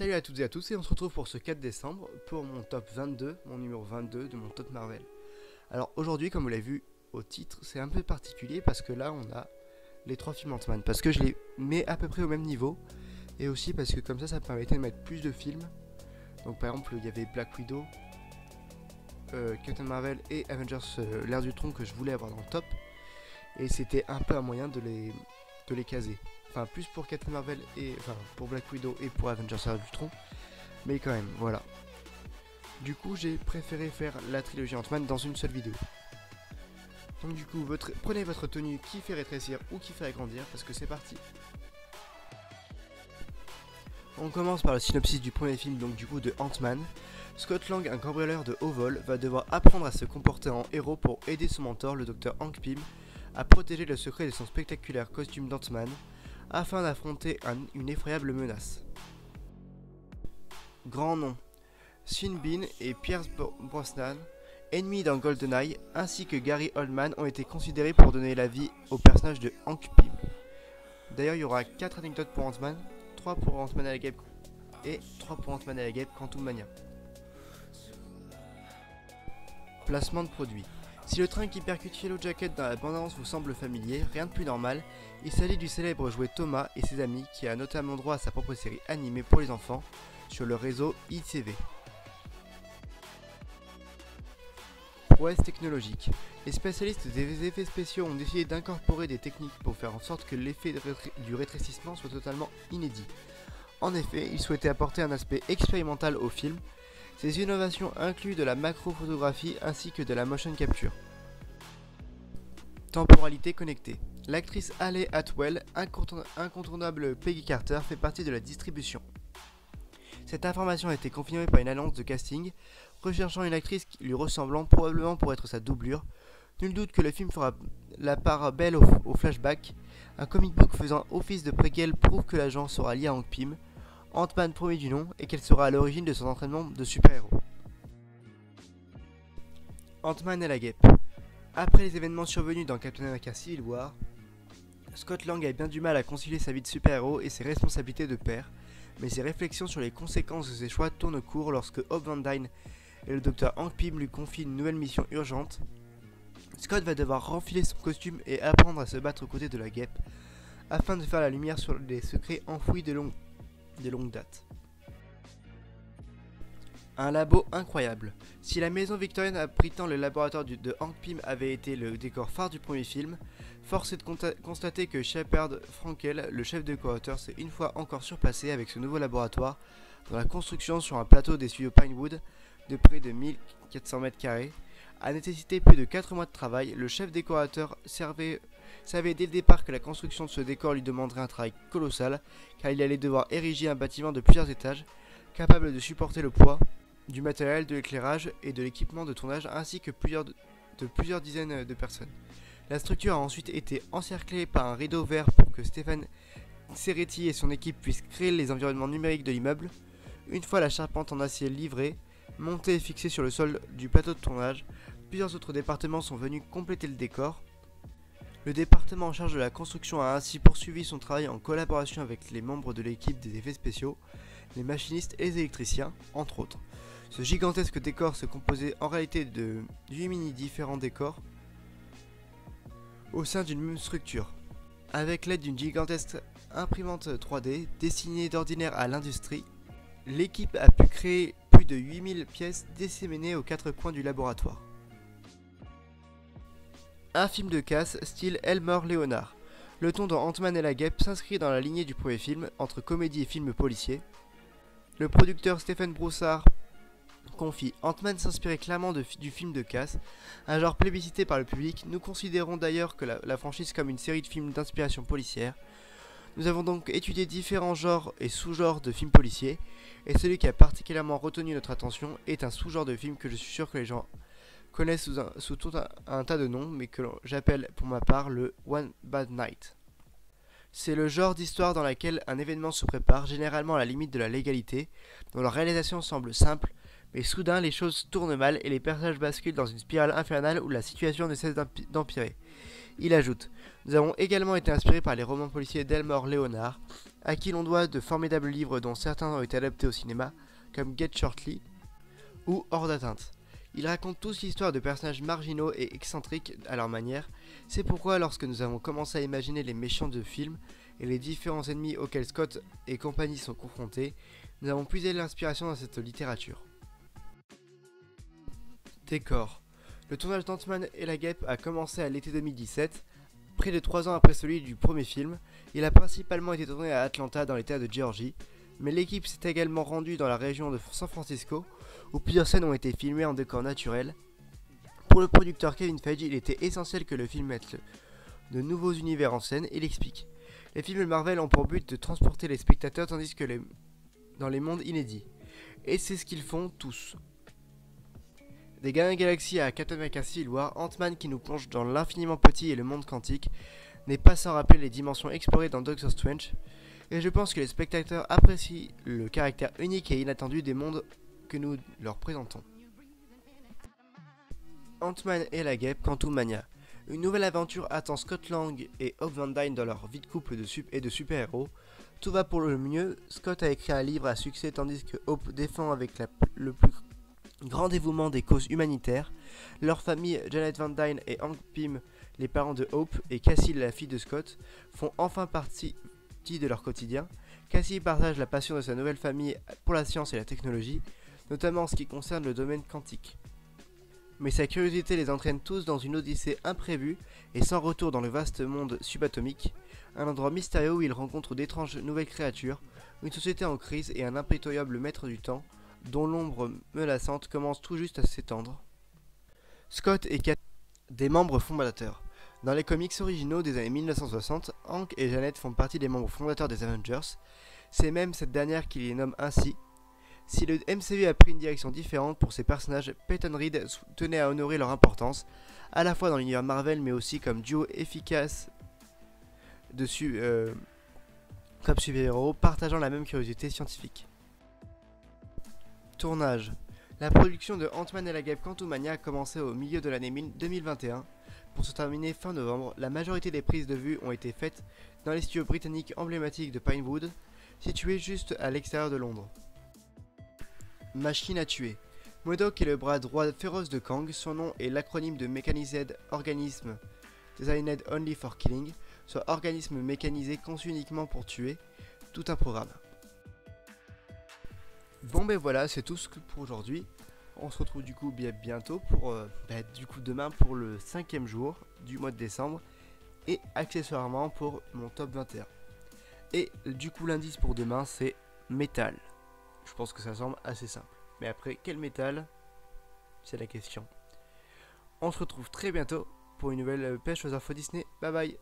Salut à toutes et à tous et on se retrouve pour ce 4 décembre pour mon top 22, mon numéro 22 de mon top Marvel. Alors aujourd'hui, comme vous l'avez vu au titre, c'est un peu particulier parce que là on a les 3 films Ant-Man, parce que je les mets à peu près au même niveau et aussi parce que comme ça me permettait de mettre plus de films. Donc par exemple il y avait Black Widow, Captain Marvel et Avengers l'ère du Tron que je voulais avoir dans le top, et c'était un peu un moyen de les caser. Enfin, plus pour Captain Marvel et enfin pour Black Widow et pour Avengers l'ère du Tron, mais quand même, voilà. Du coup, j'ai préféré faire la trilogie Ant-Man dans une seule vidéo. Donc du coup, prenez votre tenue qui fait rétrécir ou qui fait agrandir, parce que c'est parti. On commence par le synopsis du premier film, donc du coup de Ant-Man. Scott Lang, un cambrioleur de haut vol, va devoir apprendre à se comporter en héros pour aider son mentor, le docteur Hank Pym, à protéger le secret de son spectaculaire costume d'Ant-Man, afin d'affronter une effroyable menace. Grand nom: Sean Bean et Pierce Brosnan, ennemis dans GoldenEye, ainsi que Gary Oldman, ont été considérés pour donner la vie au personnage de Hank Pym. D'ailleurs, il y aura 4 anecdotes pour Ant-Man, 3 pour Ant-Man et la Guêpe et 3 pour Ant-Man et la Guêpe Quantumania. Placement de produit. Si le train qui percute Yellow Jacket dans la bande-annonce vous semble familier, rien de plus normal, il s'agit du célèbre jouet Thomas et ses amis qui a notamment droit à sa propre série animée pour les enfants sur le réseau ITV. Prouesse technologique. Les spécialistes des effets spéciaux ont décidé d'incorporer des techniques pour faire en sorte que l'effet du rétrécissement soit totalement inédit. En effet, ils souhaitaient apporter un aspect expérimental au film. Ces innovations incluent de la macrophotographie ainsi que de la motion capture. Temporalité connectée. L'actrice Hayley Atwell, incontournable Peggy Carter, fait partie de la distribution. Cette information a été confirmée par une annonce de casting, recherchant une actrice lui ressemblant probablement pour être sa doublure. Nul doute que le film fera la part belle au flashback. Un comic book faisant office de préquel prouve que l'agent sera lié à Hank Pym, Ant-Man premier du nom, et qu'elle sera à l'origine de son entraînement de super-héros. Ant-Man et la Guêpe. Après les événements survenus dans Captain America Civil War, Scott Lang a bien du mal à concilier sa vie de super-héros et ses responsabilités de père, mais ses réflexions sur les conséquences de ses choix tournent court lorsque Hope Van Dyne et le docteur Hank Pym lui confient une nouvelle mission urgente. Scott va devoir renfiler son costume et apprendre à se battre aux côtés de la Guêpe, afin de faire la lumière sur les secrets enfouis de longue date. Un labo incroyable. Si la maison victorienne abritant le laboratoire de Hank Pym avait été le décor phare du premier film, force est de constater que Shepard Frankel, le chef décorateur, s'est une fois encore surpassé avec ce nouveau laboratoire, dont la construction sur un plateau des studios Pinewood de près de 1400 m², a nécessité plus de 4 mois de travail. Le chef décorateur savait dès le départ que la construction de ce décor lui demanderait un travail colossal, car il allait devoir ériger un bâtiment de plusieurs étages, capable de supporter le poids du matériel, de l'éclairage et de l'équipement de tournage, ainsi que plusieurs dizaines de personnes. La structure a ensuite été encerclée par un rideau vert pour que Stéphane Serretti et son équipe puissent créer les environnements numériques de l'immeuble. Une fois la charpente en acier livrée, montée et fixée sur le sol du plateau de tournage, plusieurs autres départements sont venus compléter le décor. Le département en charge de la construction a ainsi poursuivi son travail en collaboration avec les membres de l'équipe des effets spéciaux, les machinistes et les électriciens, entre autres. Ce gigantesque décor se composait en réalité de 8 différents décors au sein d'une même structure. Avec l'aide d'une gigantesque imprimante 3D destinée d'ordinaire à l'industrie, l'équipe a pu créer plus de 8000 pièces disséminées aux 4 coins du laboratoire. Un film de casse style Elmer Leonard. Le ton dans Ant-Man et la Guêpe s'inscrit dans la lignée du premier film, entre comédie et film policier. Le producteur Stephen Broussard confie: Ant-Man s'inspirait clairement du film de casse, un genre plébiscité par le public. Nous considérons d'ailleurs que la franchise comme une série de films d'inspiration policière. Nous avons donc étudié différents genres et sous-genres de films policiers, et celui qui a particulièrement retenu notre attention est un sous-genre de film que je suis sûr que les gens connaissent sous tout un tas de noms, mais que j'appelle pour ma part le One Bad Night. C'est le genre d'histoire dans laquelle un événement se prépare, généralement à la limite de la légalité, dont la réalisation semble simple, mais soudain les choses tournent mal et les personnages basculent dans une spirale infernale où la situation ne cesse d'empirer. Il ajoute: nous avons également été inspirés par les romans policiers d'Elmore Leonard, à qui l'on doit de formidables livres dont certains ont été adaptés au cinéma, comme Get Shortly ou Hors d'atteinte. Ils racontent tous l'histoire de personnages marginaux et excentriques à leur manière. C'est pourquoi lorsque nous avons commencé à imaginer les méchants de films et les différents ennemis auxquels Scott et compagnie sont confrontés, nous avons puisé l'inspiration dans cette littérature. Décor. Le tournage d'Ant-Man et la Guêpe a commencé à l'été 2017, près de 3 ans après celui du premier film. Il a principalement été tourné à Atlanta dans l'état de Géorgie, mais l'équipe s'est également rendue dans la région de San Francisco, où plusieurs scènes ont été filmées en décor naturel. Pour le producteur Kevin Feige, il était essentiel que le film mette de nouveaux univers en scène. Il explique: les films Marvel ont pour but de transporter les spectateurs tandis que dans les mondes inédits. Et c'est ce qu'ils font tous. Des Gardiens de la Galaxie à Captain America Civil War, Ant-Man qui nous plonge dans l'infiniment petit et le monde quantique n'est pas sans rappeler les dimensions explorées dans Doctor Strange, et je pense que les spectateurs apprécient le caractère unique et inattendu des mondes que nous leur présentons. Ant-Man et la Guêpe Quantumania. Une nouvelle aventure attend Scott Lang et Hope Van Dyne dans leur vie de couple et de super-héros. Tout va pour le mieux, Scott a écrit un livre à succès tandis que Hope défend avec le plus grand dévouement des causes humanitaires. Leur famille, Janet Van Dyne et Hank Pym, les parents de Hope, et Cassie, la fille de Scott, font enfin partie de leur quotidien. Cassie partage la passion de sa nouvelle famille pour la science et la technologie, notamment en ce qui concerne le domaine quantique. Mais sa curiosité les entraîne tous dans une odyssée imprévue et sans retour dans le vaste monde subatomique, un endroit mystérieux où ils rencontrent d'étranges nouvelles créatures, une société en crise et un impitoyable maître du temps, dont l'ombre menaçante commence tout juste à s'étendre. Scott et Kat, des membres fondateurs. Dans les comics originaux des années 1960, Hank et Janet font partie des membres fondateurs des Avengers. C'est même cette dernière qui les nomme ainsi. Si le MCU a pris une direction différente pour ses personnages, Peyton Reed tenait à honorer leur importance, à la fois dans l'univers Marvel mais aussi comme duo efficace comme super-héros, partageant la même curiosité scientifique. Tournage. La production de Ant-Man et la Guêpe Quantumania a commencé au milieu de l'année 2021 pour se terminer fin novembre. La majorité des prises de vue ont été faites dans les studios britanniques emblématiques de Pinewood, situés juste à l'extérieur de Londres. Machine à tuer. MODOK est le bras droit féroce de Kang, son nom est l'acronyme de Mechanized Organism Designed Only for Killing, soit organisme mécanisé conçu uniquement pour tuer, tout un programme. Bon ben voilà, c'est tout pour aujourd'hui. On se retrouve du coup bientôt pour demain pour le 5e jour du mois de décembre et accessoirement pour mon top 21. Et du coup l'indice pour demain c'est métal. Je pense que ça semble assez simple. Mais après, quel métal? C'est la question. On se retrouve très bientôt pour une nouvelle pêche aux infos Disney. Bye bye.